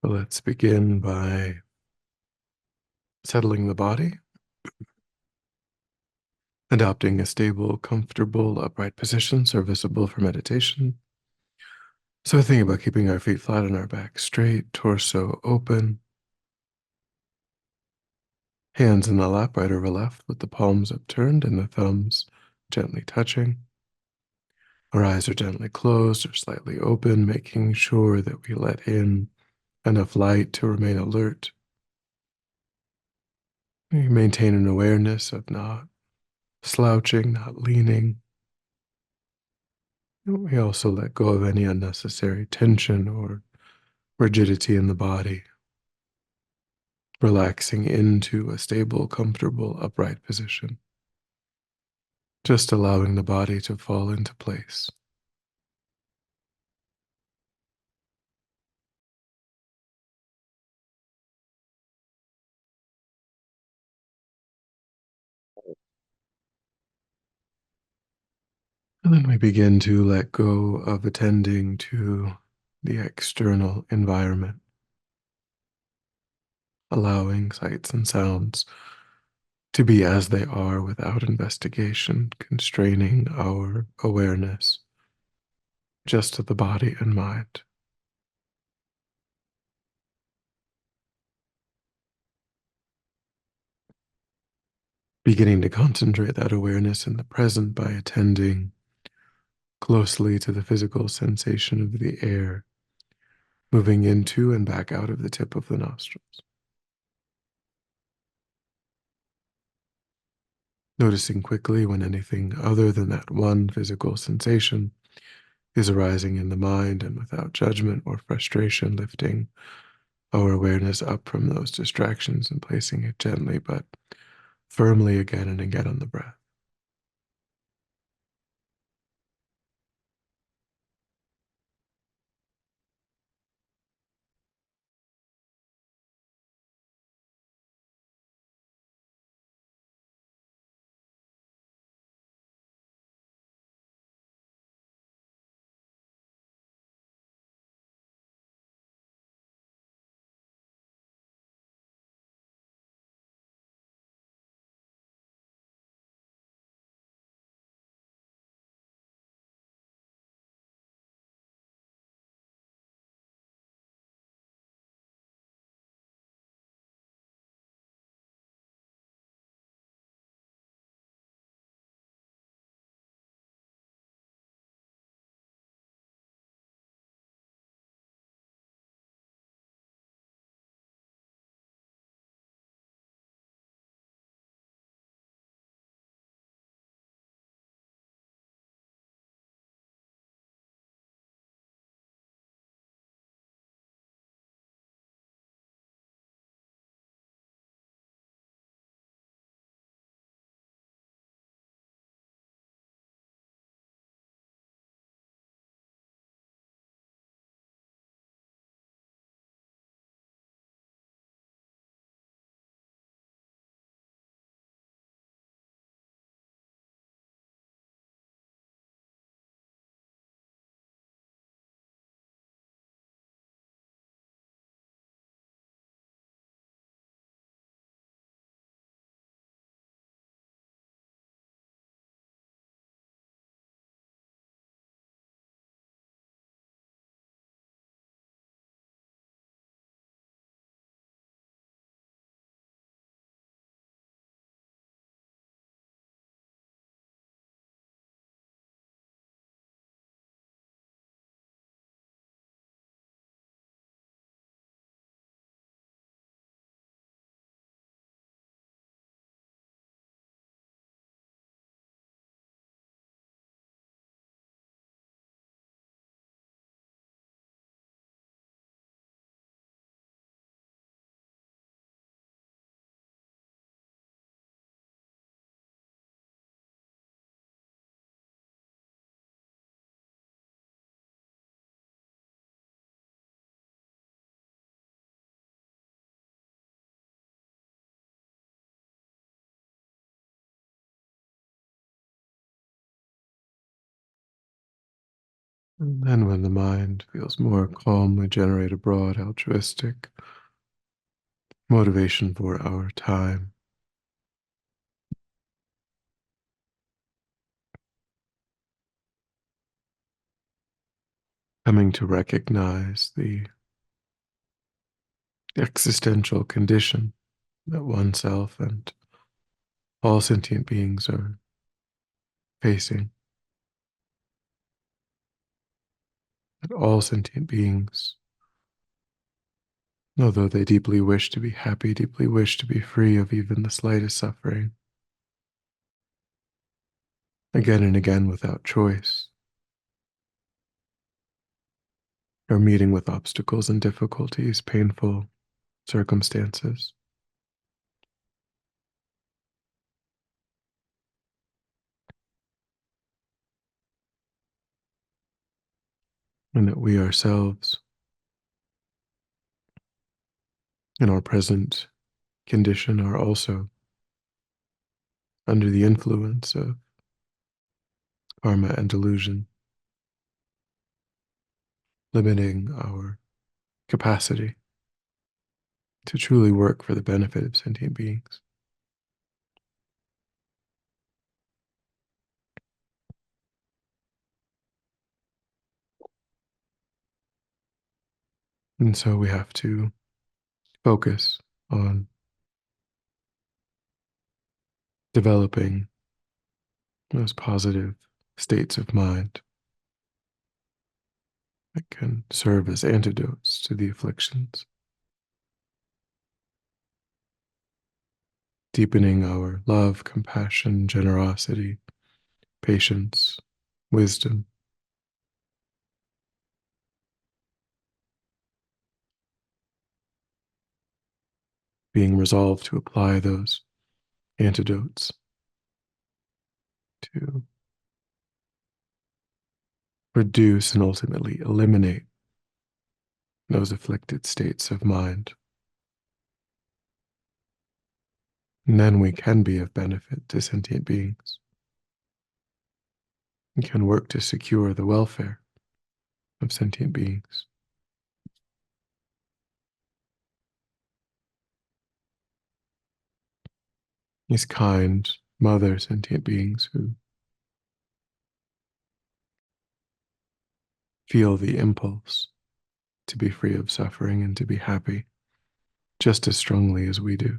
Let's begin by settling the body, adopting a stable, comfortable, upright position serviceable for meditation. So think about keeping our feet flat and our back straight, torso open, hands in the lap, right over left, with the palms upturned and the thumbs gently touching. Our eyes are gently closed or slightly open, making sure that we let in enough light to remain alert. We maintain an awareness of not slouching, not leaning. We also let go of any unnecessary tension or rigidity in the body, relaxing into a stable, comfortable, upright position, just allowing the body to fall into place. And then we begin to let go of attending to the external environment, allowing sights and sounds to be as they are without investigation, constraining our awareness just to the body and mind. Beginning to concentrate that awareness in the present by attending closely to the physical sensation of the air moving into and back out of the tip of the nostrils. Noticing quickly when anything other than that one physical sensation is arising in the mind, and without judgment or frustration, lifting our awareness up from those distractions and placing it gently but firmly again and again on the breath. And then, when the mind feels more calm, we generate a broad altruistic motivation for our time, coming to recognize the existential condition that oneself and all sentient beings are facing, that all sentient beings, although they deeply wish to be happy, deeply wish to be free of even the slightest suffering, again and again without choice, are meeting with obstacles and difficulties, painful circumstances, and that we ourselves, in our present condition, are also under the influence of karma and delusion, limiting our capacity to truly work for the benefit of sentient beings. And so we have to focus on developing those positive states of mind that can serve as antidotes to the afflictions, deepening our love, compassion, generosity, patience, wisdom, being resolved to apply those antidotes to reduce and ultimately eliminate those afflicted states of mind. And then we can be of benefit to sentient beings and can work to secure the welfare of sentient beings. These kind, mother sentient beings who feel the impulse to be free of suffering and to be happy just as strongly as we do.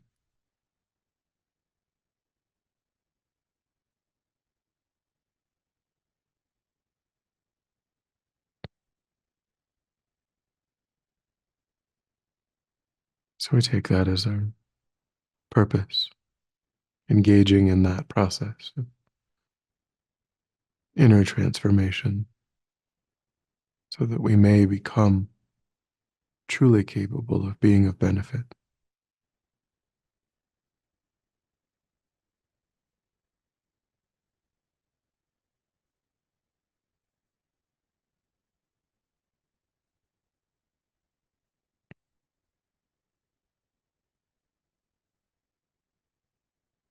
So we take that as our purpose, engaging in that process of inner transformation so that we may become truly capable of being of benefit.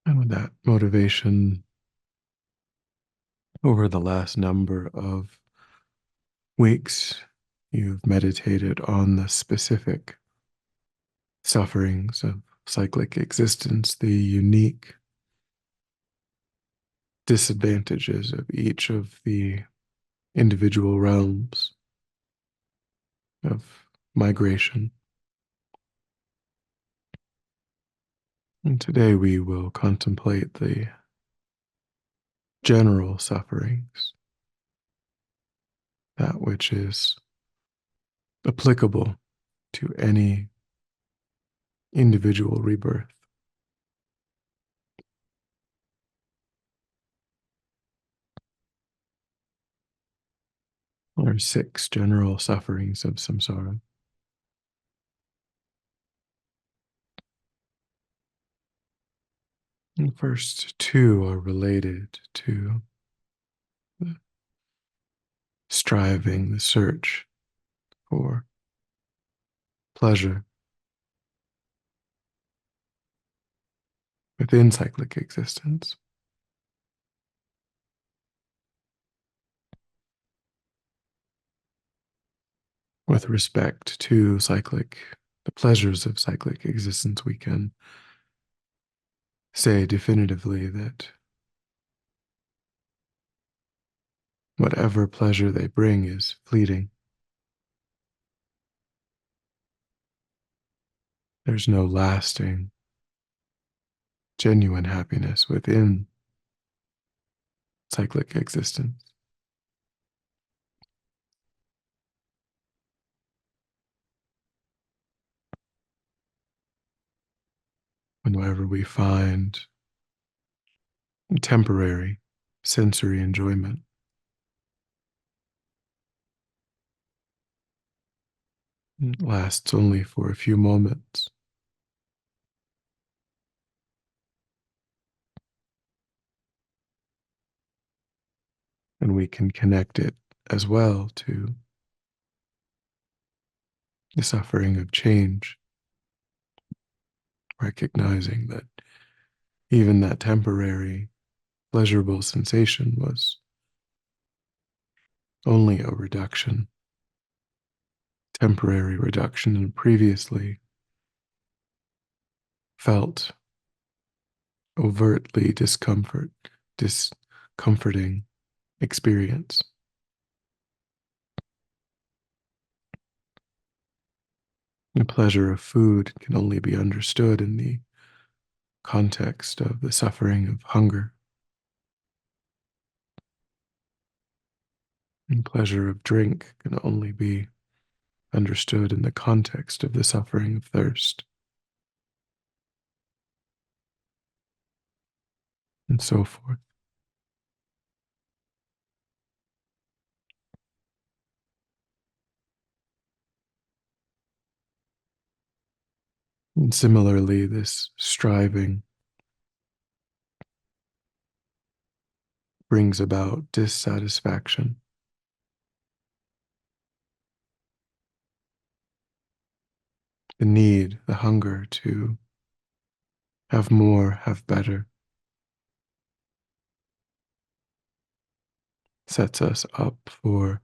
And with that motivation, over the last number of weeks, you've meditated on the specific sufferings of cyclic existence, the unique disadvantages of each of the individual realms of migration. And today we will contemplate the general sufferings, that which is applicable to any individual rebirth. There are 6 general sufferings of samsara. The first 2 are related to the striving, the search for pleasure within cyclic existence. With respect to the pleasures of cyclic existence, we can say definitively that whatever pleasure they bring is fleeting. There's no lasting, genuine happiness within cyclic existence. Whenever we find temporary sensory enjoyment, it lasts only for a few moments, and we can connect it as well to the suffering of change, recognizing that even that temporary pleasurable sensation was only a reduction, temporary reduction in previously felt overtly discomforting experience. The pleasure of food can only be understood in the context of the suffering of hunger, and pleasure of drink can only be understood in the context of the suffering of thirst, and so forth. And similarly, this striving brings about dissatisfaction, the need, the hunger to have more, have better, sets us up for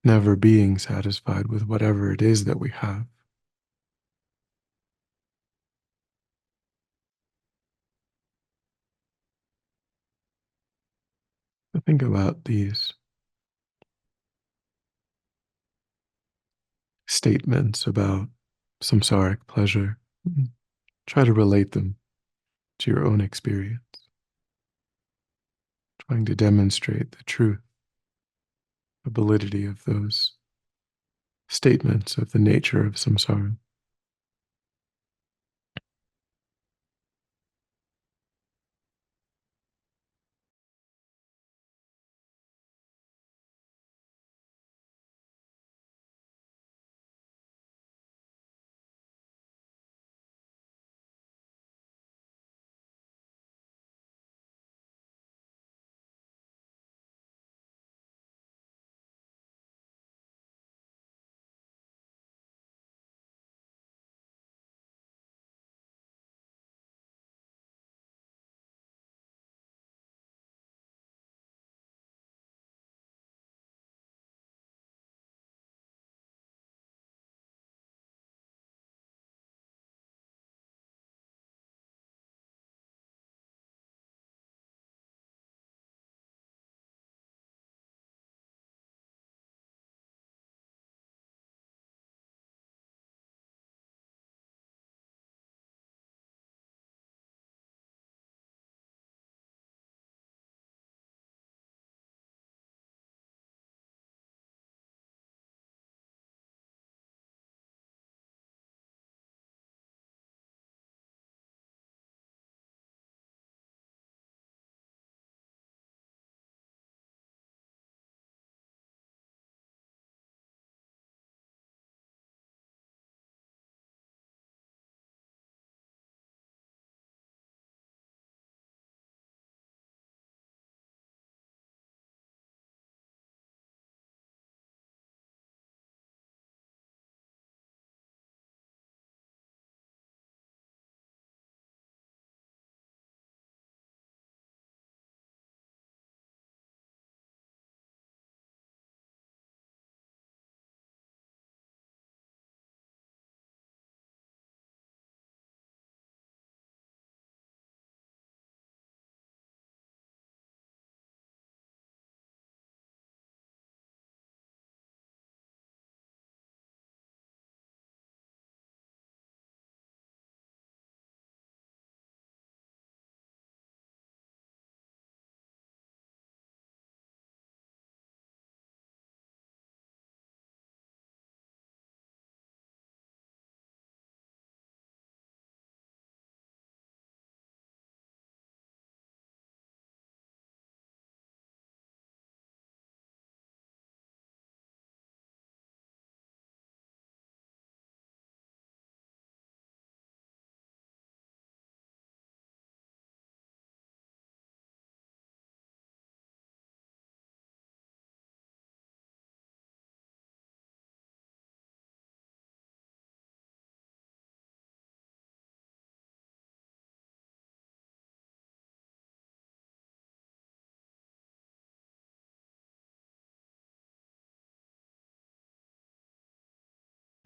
never being satisfied with whatever it is that we have. But think about these statements about samsaric pleasure. Try to relate them to your own experience, trying to demonstrate the truth, the validity of those statements of the nature of samsara.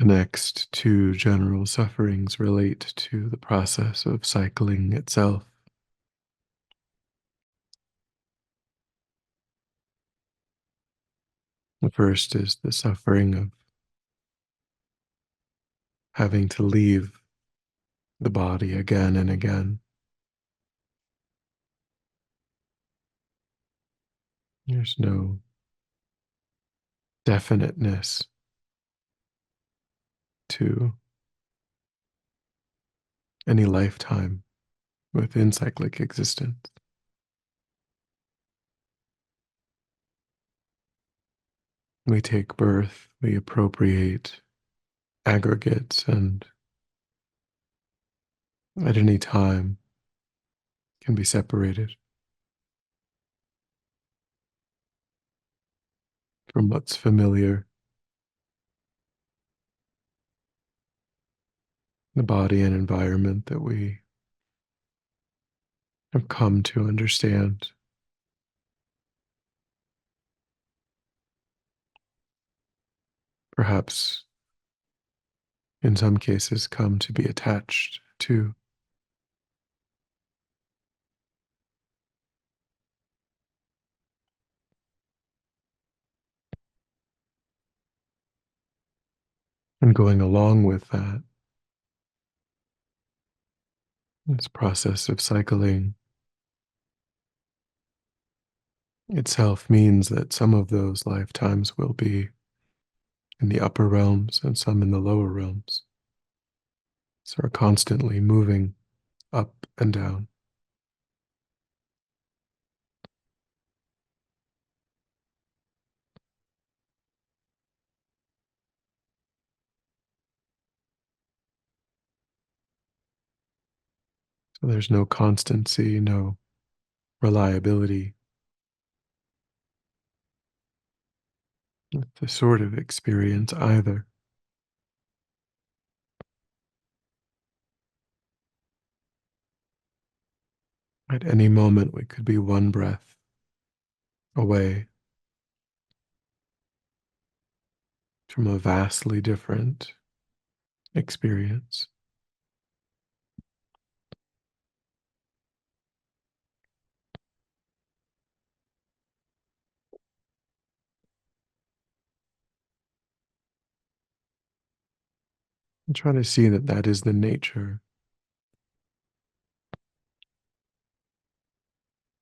The next two general sufferings relate to the process of cycling itself. The first is the suffering of having to leave the body again and again. There's no definiteness to any lifetime within cyclic existence. We take birth, we appropriate aggregates, and at any time can be separated from what's familiar, the body and environment that we have come to understand, perhaps in some cases come to be attached to. And going along with that, this process of cycling itself means that some of those lifetimes will be in the upper realms and some in the lower realms. So are constantly moving up and down. So there's no constancy, no reliability with the sort of experience either. At any moment, we could be one breath away from a vastly different experience. And try to see that that is the nature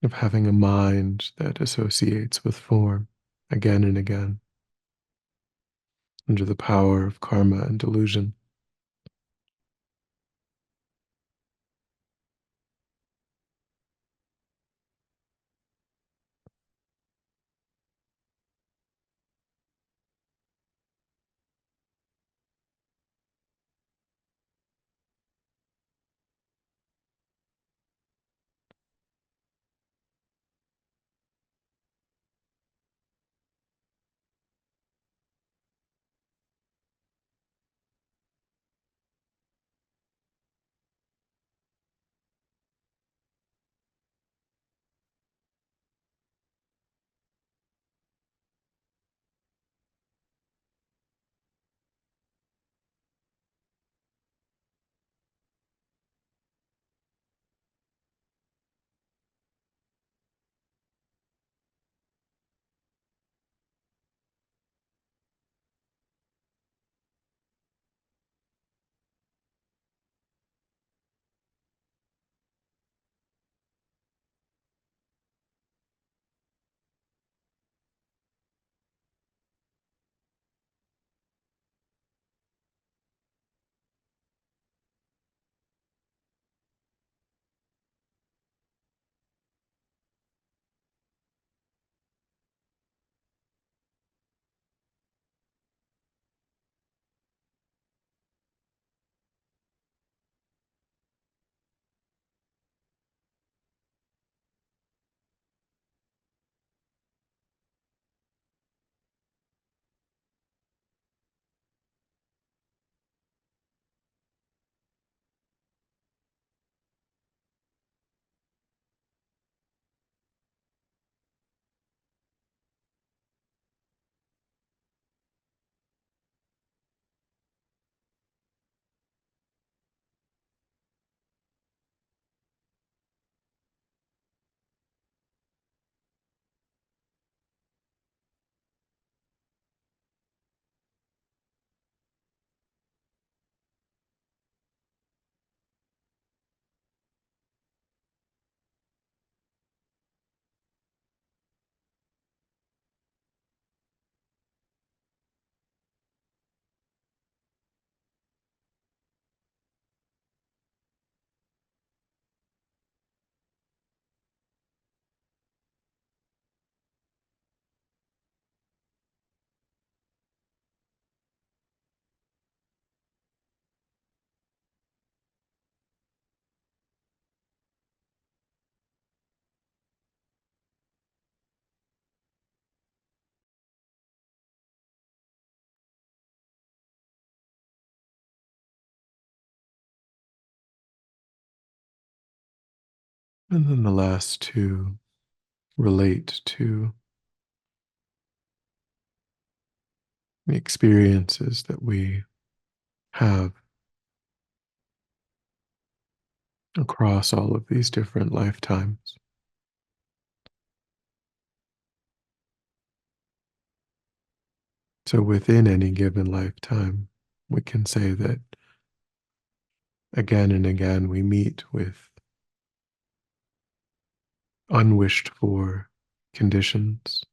of having a mind that associates with form again and again under the power of karma and delusion. And then the last two relate to the experiences that we have across all of these different lifetimes. So within any given lifetime, we can say that again and again we meet with unwished for conditions.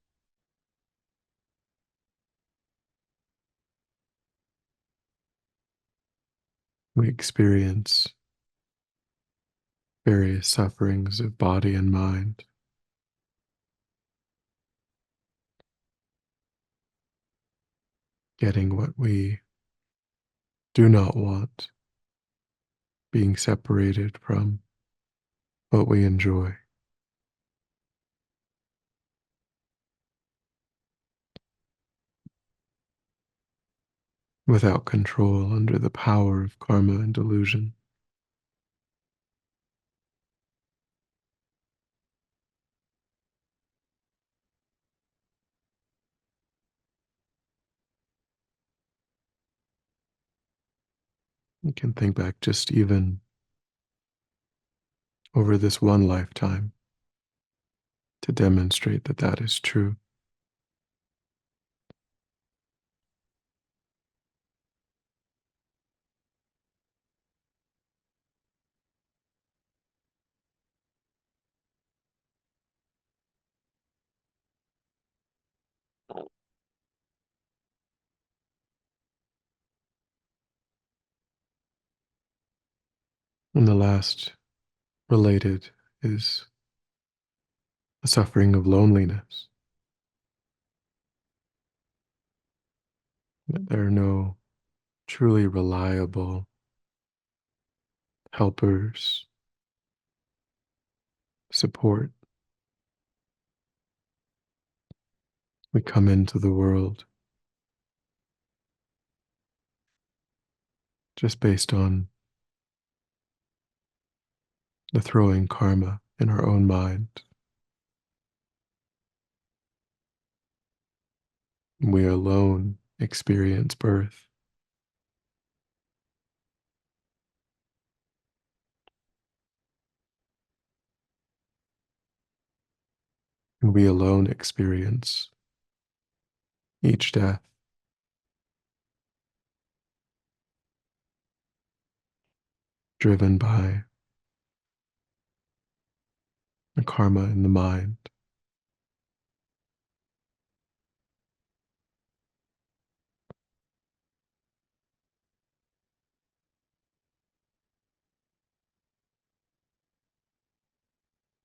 We experience various sufferings of body and mind, getting what we do not want, being separated from what we enjoy, without control under the power of karma and delusion. You can think back just even over this one lifetime to demonstrate that that is true. And the last related is the suffering of loneliness, that there are no truly reliable helpers, support. We come into the world just based on the throwing karma in our own mind. We alone experience birth, and we alone experience each death, driven by the karma in the mind.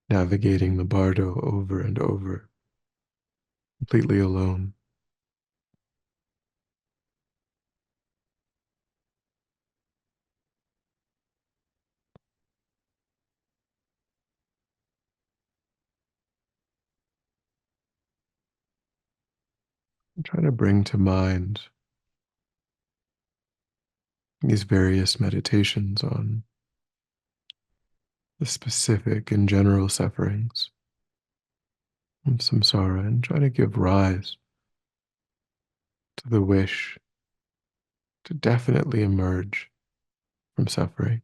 Navigating the bardo over and over, completely alone. I'm trying to bring to mind these various meditations on the specific and general sufferings of samsara and try to give rise to the wish to definitely emerge from suffering,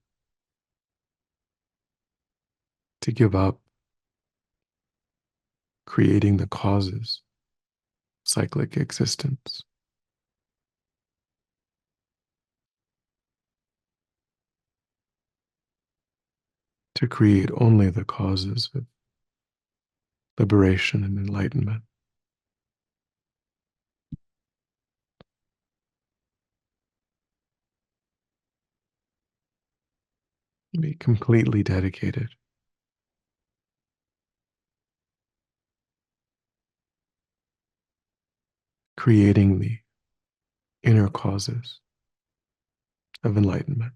to give up creating the causes, cyclic existence, to create only the causes of liberation and enlightenment. Be completely dedicated, creating the inner causes of enlightenment.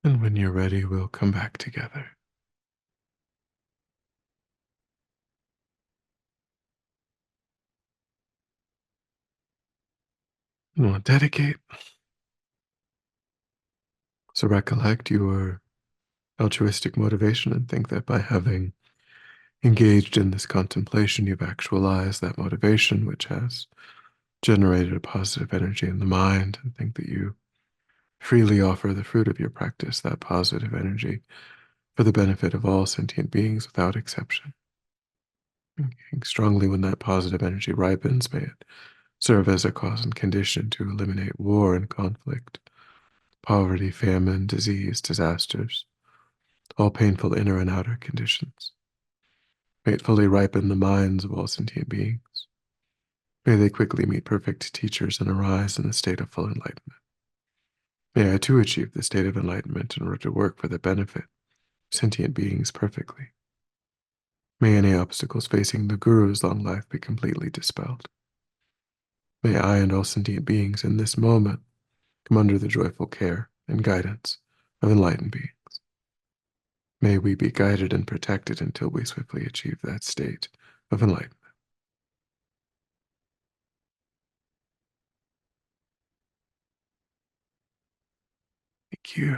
And when you're ready, we'll come back together. And we'll dedicate. So recollect your altruistic motivation and think that by having engaged in this contemplation, you've actualized that motivation, which has generated a positive energy in the mind, and think that you freely offer the fruit of your practice, that positive energy, for the benefit of all sentient beings without exception. Thinking strongly when that positive energy ripens, may it serve as a cause and condition to eliminate war and conflict, poverty, famine, disease, disasters, all painful inner and outer conditions. May it fully ripen the minds of all sentient beings. May they quickly meet perfect teachers and arise in a state of full enlightenment. May I too achieve the state of enlightenment in order to work for the benefit of sentient beings perfectly. May any obstacles facing the Guru's long life be completely dispelled. May I and all sentient beings in this moment come under the joyful care and guidance of enlightened beings. May we be guided and protected until we swiftly achieve that state of enlightenment. Thank you.